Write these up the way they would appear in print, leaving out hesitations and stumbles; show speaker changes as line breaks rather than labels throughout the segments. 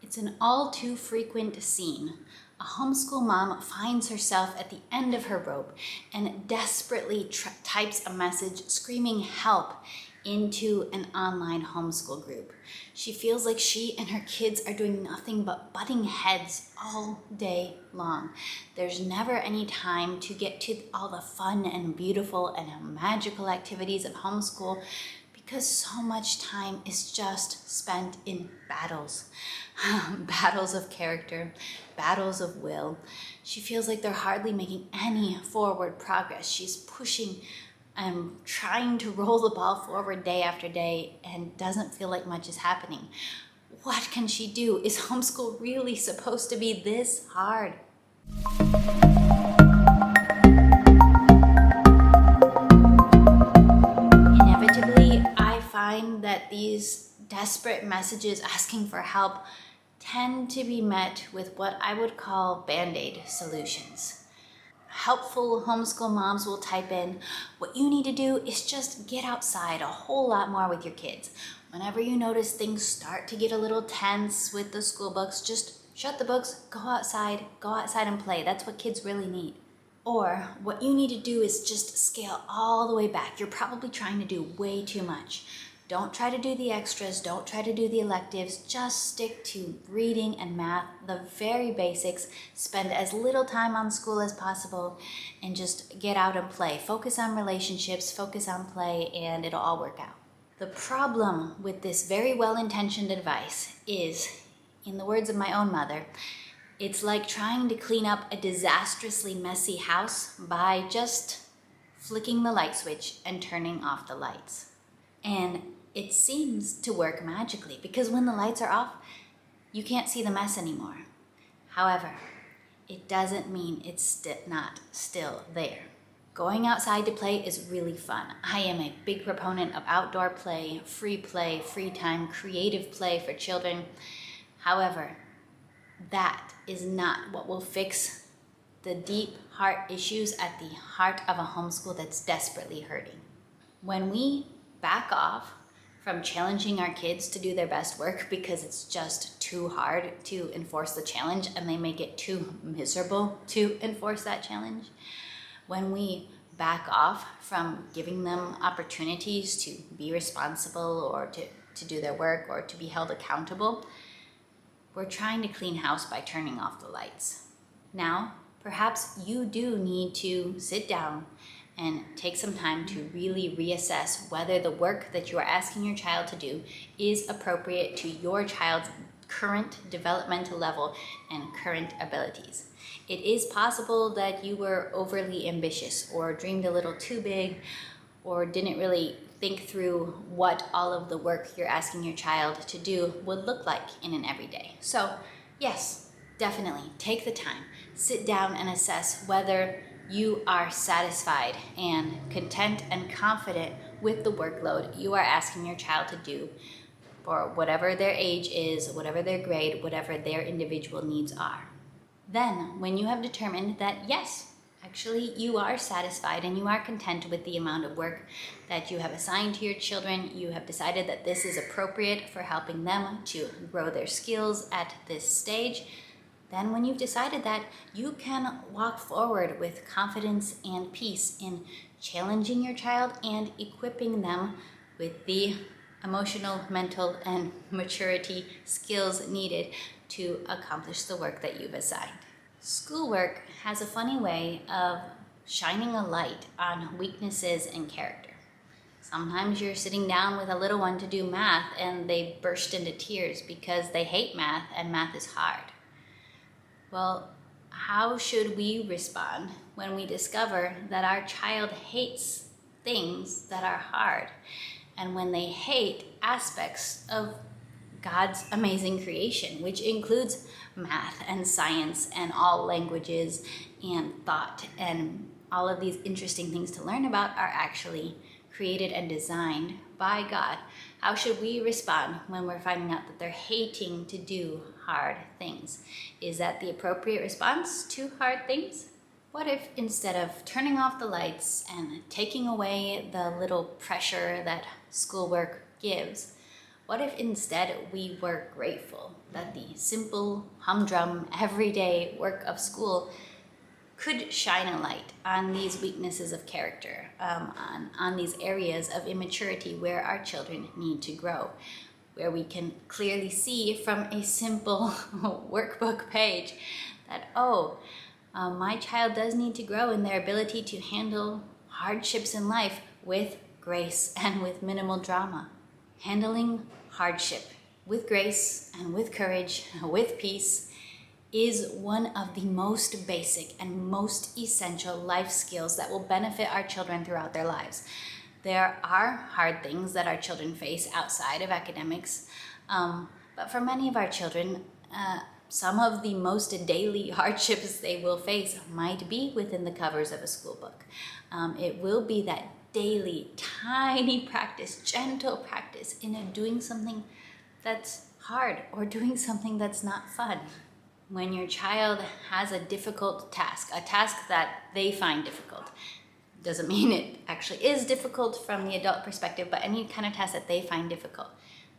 It's an all too frequent scene. A homeschool mom finds herself at the end of her rope and desperately types a message screaming help into an online homeschool group. She feels like she and her kids are doing nothing but butting heads all day long. There's never any time to get to all the fun and beautiful and magical activities of homeschool because so much time is just spent in battles. Battles of character, battles of will. She feels like they're hardly making any forward progress. She's pushing and trying to roll the ball forward day after day and doesn't feel like much is happening. What can she do? Is homeschool really supposed to be this hard? Inevitably, I find that these desperate messages asking for help tend to be met with what I would call Band-Aid solutions. Helpful homeschool moms will type in, what you need to do is just get outside a whole lot more with your kids. Whenever you notice things start to get a little tense with the school books, just shut the books, go outside and play. That's what kids really need. Or what you need to do is just scale all the way back. You're probably trying to do way too much. Don't try to do the extras, don't try to do the electives, just stick to reading and math, the very basics. Spend as little time on school as possible and just get out and play. Focus on relationships, focus on play, and it'll all work out. The problem with this very well-intentioned advice is, in the words of my own mother, it's like trying to clean up a disastrously messy house by just flicking the light switch and turning off the lights. And it seems to work magically because when the lights are off, you can't see the mess anymore. However, it doesn't mean it's not still there. Going outside to play is really fun. I am a big proponent of outdoor play, free time, creative play for children. However, that is not what will fix the deep heart issues at the heart of a homeschool that's desperately hurting. When we back off from challenging our kids to do their best work because it's just too hard to enforce the challenge and they make it too miserable to enforce that challenge. When we back off from giving them opportunities to be responsible or to do their work or to be held accountable, we're trying to clean house by turning off the lights. Now, perhaps you do need to sit down and take some time to really reassess whether the work that you are asking your child to do is appropriate to your child's current developmental level and current abilities. It is possible that you were overly ambitious or dreamed a little too big or didn't really think through what all of the work you're asking your child to do would look like in an everyday. So yes, definitely take the time, sit down and assess whether you are satisfied and content and confident with the workload you are asking your child to do for whatever their age is, whatever their grade, whatever their individual needs are. Then, when you have determined that yes, actually you are satisfied and you are content with the amount of work that you have assigned to your children, you have decided that this is appropriate for helping them to grow their skills at this stage, then when you've decided that, you can walk forward with confidence and peace in challenging your child and equipping them with the emotional, mental, and maturity skills needed to accomplish the work that you've assigned. Schoolwork has a funny way of shining a light on weaknesses in character. Sometimes you're sitting down with a little one to do math and they burst into tears because they hate math and math is hard. Well, how should we respond when we discover that our child hates things that are hard and when they hate aspects of God's amazing creation, which includes math and science and all languages and thought and all of these interesting things to learn about are actually created and designed by God? How should we respond when we're finding out that they're hating to do hard things? Is that the appropriate response to hard things? What if instead of turning off the lights and taking away the little pressure that schoolwork gives, What if instead we were grateful that the simple, humdrum, everyday work of school could shine a light on these weaknesses of character, on these areas of immaturity where our children need to grow, where we can clearly see from a simple workbook page that, my child does need to grow in their ability to handle hardships in life with grace and with minimal drama. Handling hardship with grace and with courage, with peace, is one of the most basic and most essential life skills that will benefit our children throughout their lives. There are hard things that our children face outside of academics, but for many of our children, some of the most daily hardships they will face might be within the covers of a school book. It will be that daily, tiny practice, gentle practice in doing something that's hard or doing something that's not fun. When your child has a difficult task, a task that they find difficult, doesn't mean it actually is difficult from the adult perspective, but any kind of task that they find difficult.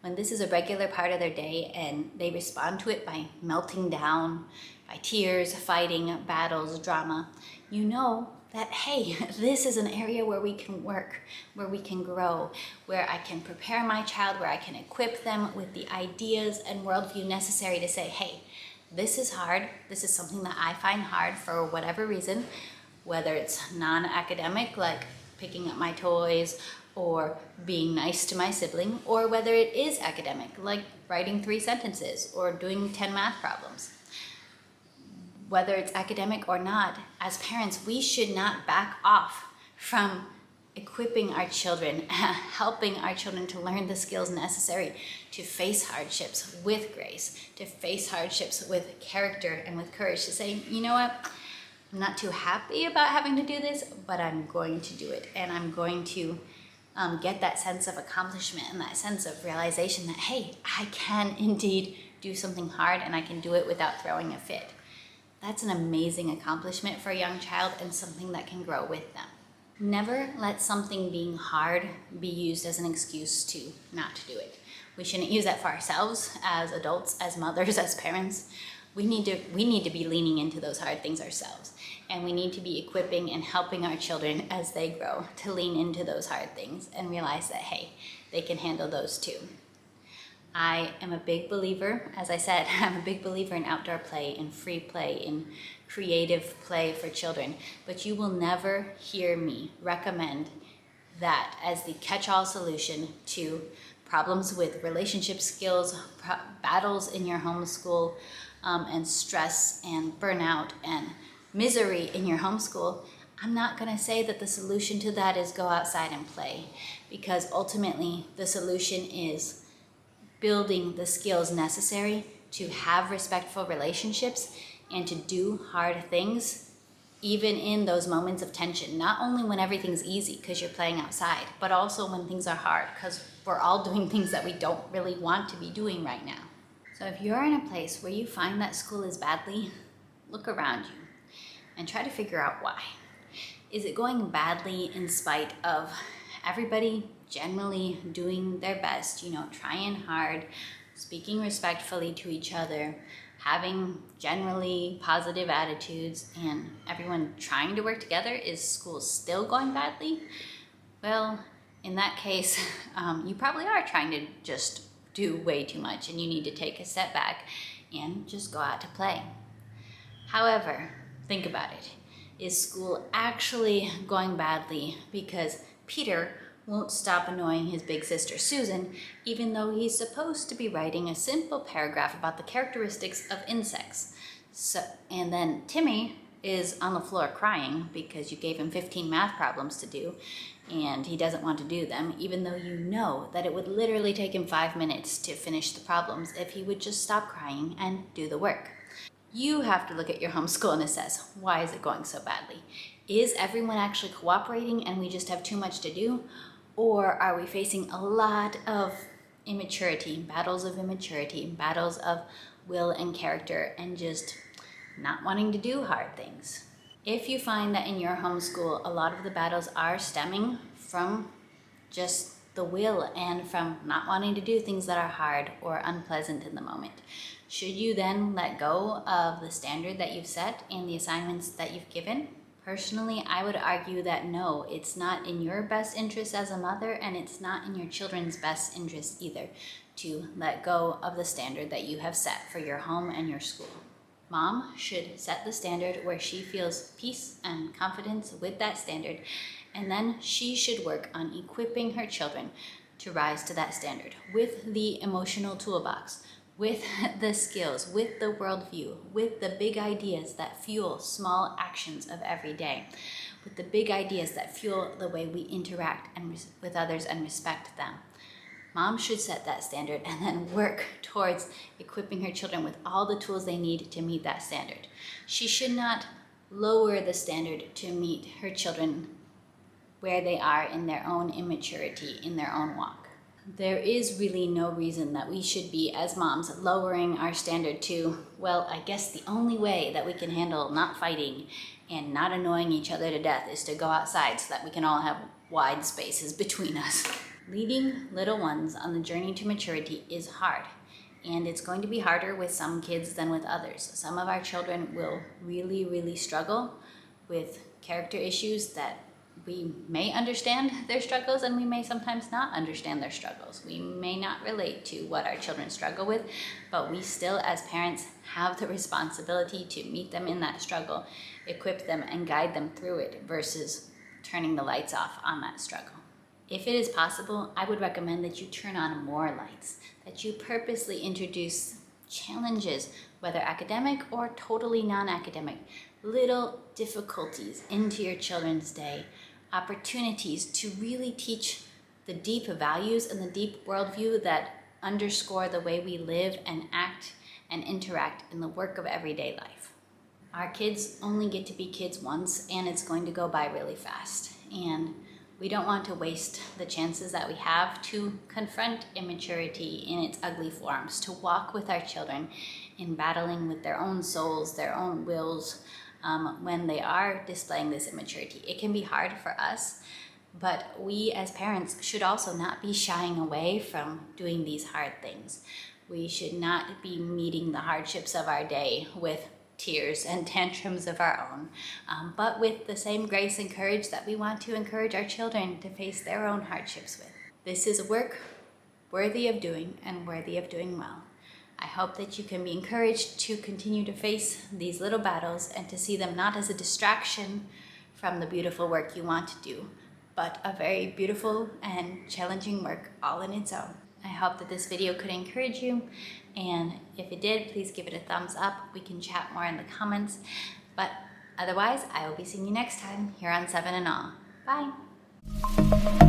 When this is a regular part of their day and they respond to it by melting down, by tears, fighting, battles, drama, you know that, hey, this is an area where we can work, where we can grow, where I can prepare my child, where I can equip them with the ideas and worldview necessary to say, hey, this is hard. This is something that I find hard for whatever reason, whether it's non-academic, like picking up my toys or being nice to my sibling, or whether it is academic, like writing 3 sentences or doing 10 math problems. Whether it's academic or not, as parents, we should not back off from equipping our children, helping our children to learn the skills necessary to face hardships with grace, to face hardships with character and with courage, to say, you know what, I'm not too happy about having to do this, but I'm going to do it. And I'm going to get that sense of accomplishment and that sense of realization that, hey, I can indeed do something hard and I can do it without throwing a fit. That's an amazing accomplishment for a young child and something that can grow with them. Never let something being hard be used as an excuse to not do it. We shouldn't use that for ourselves as adults, as mothers, as parents. We need to be leaning into those hard things ourselves. And we need to be equipping and helping our children as they grow to lean into those hard things and realize that, hey, they can handle those too. I am a big believer, as I said, I'm a big believer in outdoor play, in free play, in creative play for children. But you will never hear me recommend that as the catch-all solution to problems with relationship skills, battles in your homeschool, and stress and burnout and misery in your homeschool. I'm not going to say that the solution to that is go outside and play, because ultimately the solution is building the skills necessary to have respectful relationships and to do hard things, even in those moments of tension. Not only when everything's easy because you're playing outside, but also when things are hard because we're all doing things that we don't really want to be doing right now. So if you're in a place where you find that school is badly, look around you and try to figure out why. Is it going badly in spite of everybody generally doing their best, trying hard, speaking respectfully to each other, having generally positive attitudes, and everyone trying to work together? Is school still going badly? Well, in that case, you probably are trying to just do way too much and you need to take a step back and just go out to play. However, think about it. Is school actually going badly because Peter won't stop annoying his big sister Susan, even though he's supposed to be writing a simple paragraph about the characteristics of insects? And then Timmy is on the floor crying because you gave him 15 math problems to do and he doesn't want to do them, even though you know that it would literally take him 5 minutes to finish the problems if he would just stop crying and do the work. You have to look at your homeschool and assess, why is it going so badly? Is everyone actually cooperating and we just have too much to do? Or are we facing a lot of immaturity, battles of will and character, and just not wanting to do hard things? If you find that in your homeschool, a lot of the battles are stemming from just the will and from not wanting to do things that are hard or unpleasant in the moment. Should you then let go of the standard that you've set and the assignments that you've given? Personally, I would argue that no, it's not in your best interest as a mother, and it's not in your children's best interest either to let go of the standard that you have set for your home and your school. Mom should set the standard where she feels peace and confidence with that standard, and then she should work on equipping her children to rise to that standard with the emotional toolbox, with the skills, with the worldview, with the big ideas that fuel small actions of every day, with the big ideas that fuel the way we interact with others and respect them. Mom should set that standard and then work towards equipping her children with all the tools they need to meet that standard. She should not lower the standard to meet her children where they are in their own immaturity, in their own walk. There is really no reason that we should be, as moms, lowering our standard to, well, I guess the only way that we can handle not fighting and not annoying each other to death is to go outside so that we can all have wide spaces between us. Leading little ones on the journey to maturity is hard, and it's going to be harder with some kids than with others. Some of our children will really, really struggle with character issues that we may understand their struggles, and we may sometimes not understand their struggles. We may not relate to what our children struggle with, but we still, as parents, have the responsibility to meet them in that struggle, equip them, and guide them through it versus turning the lights off on that struggle. If it is possible, I would recommend that you turn on more lights, that you purposely introduce challenges, whether academic or totally non-academic, little difficulties into your children's day, opportunities to really teach the deep values and the deep worldview that underscore the way we live and act and interact in the work of everyday life. Our kids only get to be kids once, and it's going to go by really fast. And we don't want to waste the chances that we have to confront immaturity in its ugly forms, to walk with our children in battling with their own souls, their own wills, when they are displaying this immaturity. It can be hard for us, but we as parents should also not be shying away from doing these hard things. We should not be meeting the hardships of our day with tears and tantrums of our own, but with the same grace and courage that we want to encourage our children to face their own hardships with. This is a work worthy of doing and worthy of doing well. I hope that you can be encouraged to continue to face these little battles and to see them not as a distraction from the beautiful work you want to do, but a very beautiful and challenging work all in its own. I hope that this video could encourage you, and if it did, please give it a thumbs up. We can chat more in the comments, but otherwise, I will be seeing you next time here on 7 and All. Bye!